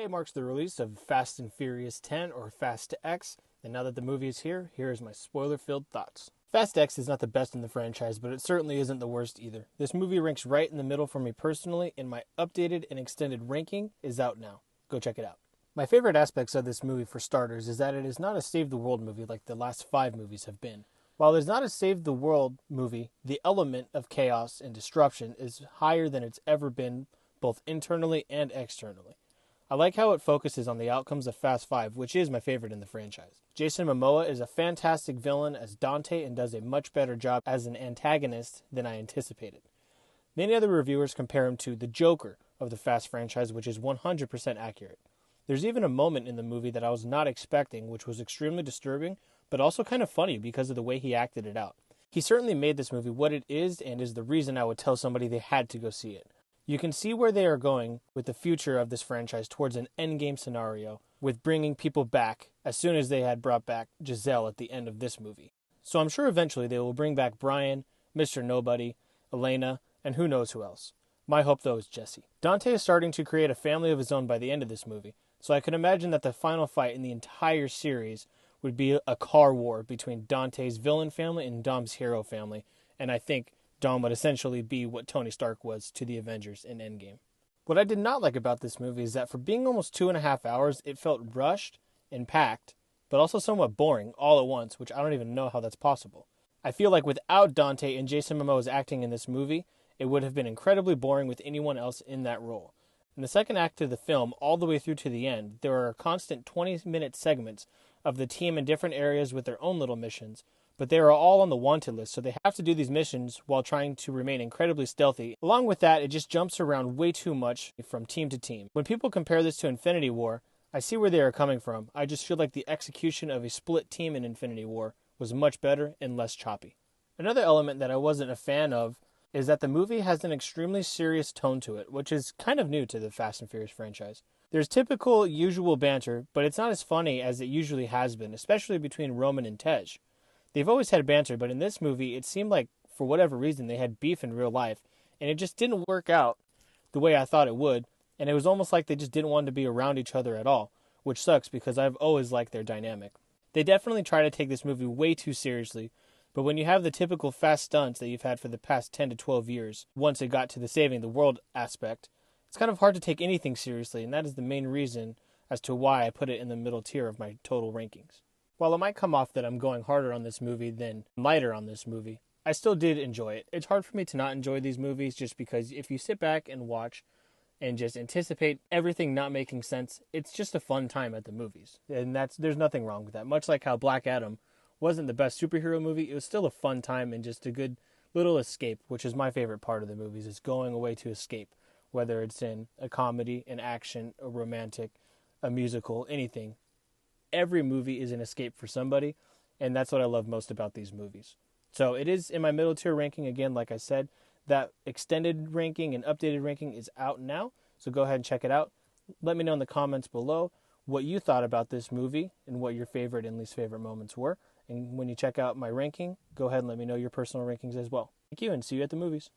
Today marks the release of Fast and Furious 10 or Fast X, and now that the movie is here is my spoiler-filled thoughts. Fast X is not the best in the franchise, but it certainly isn't the worst either. This movie ranks right in the middle for me personally, and my updated and extended ranking is out now. Go check it out. My favorite aspects of this movie, for starters, is that it is not a save-the-world movie like the last 5 movies have been. While it's not a save-the-world movie, the element of chaos and disruption is higher than it's ever been, both internally and externally. I like how it focuses on the outcomes of Fast 5, which is my favorite in the franchise. Jason Momoa is a fantastic villain as Dante and does a much better job as an antagonist than I anticipated. Many other reviewers compare him to the Joker of the Fast franchise, which is 100% accurate. There's even a moment in the movie that I was not expecting, which was extremely disturbing, but also kind of funny because of the way he acted it out. He certainly made this movie what it is and is the reason I would tell somebody they had to go see it. You can see where they are going with the future of this franchise towards an endgame scenario with bringing people back as soon as they had brought back Giselle at the end of this movie. So I'm sure eventually they will bring back Brian, Mr. Nobody, Elena, and who knows who else. My hope though is Jesse. Dante is starting to create a family of his own by the end of this movie, so I can imagine that the final fight in the entire series would be a car war between Dante's villain family and Dom's hero family, and I think Dom would essentially be what Tony Stark was to the Avengers in Endgame. What I did not like about this movie is that for being almost 2.5 hours, it felt rushed and packed, but also somewhat boring all at once, which I don't even know how that's possible. I feel like without Dante and Jason Momoa's acting in this movie, it would have been incredibly boring with anyone else in that role. In the second act of the film, all the way through to the end, there are constant 20-minute segments of the team in different areas with their own little missions, but they are all on the wanted list, so they have to do these missions while trying to remain incredibly stealthy. Along with that, it just jumps around way too much from team to team. When people compare this to Infinity War, I see where they are coming from. I just feel like the execution of a split team in Infinity War was much better and less choppy. Another element that I wasn't a fan of is that the movie has an extremely serious tone to it, which is kind of new to the Fast and Furious franchise. There's typical, usual banter, but it's not as funny as it usually has been, especially between Roman and Tej. They've always had banter, but in this movie, it seemed like, for whatever reason, they had beef in real life, and it just didn't work out the way I thought it would, and it was almost like they just didn't want to be around each other at all, which sucks because I've always liked their dynamic. They definitely try to take this movie way too seriously, but when you have the typical fast stunts that you've had for the past 10 to 12 years, once it got to the saving the world aspect, it's kind of hard to take anything seriously, and that is the main reason as to why I put it in the middle tier of my total rankings. While it might come off that I'm going harder on this movie than lighter on this movie, I still did enjoy it. It's hard for me to not enjoy these movies just because if you sit back and watch and just anticipate everything not making sense, it's just a fun time at the movies. And there's nothing wrong with that. Much like how Black Adam wasn't the best superhero movie, it was still a fun time and just a good little escape, which is my favorite part of the movies, is going away to escape. Whether it's in a comedy, an action, a romantic, a musical, anything. Every movie is an escape for somebody, and that's what I love most about these movies. So it is in my middle tier ranking again, like I said. That extended ranking and updated ranking is out now, so go ahead and check it out. Let me know in the comments below what you thought about this movie and what your favorite and least favorite moments were. And when you check out my ranking, go ahead and let me know your personal rankings as well. Thank you, and see you at the movies.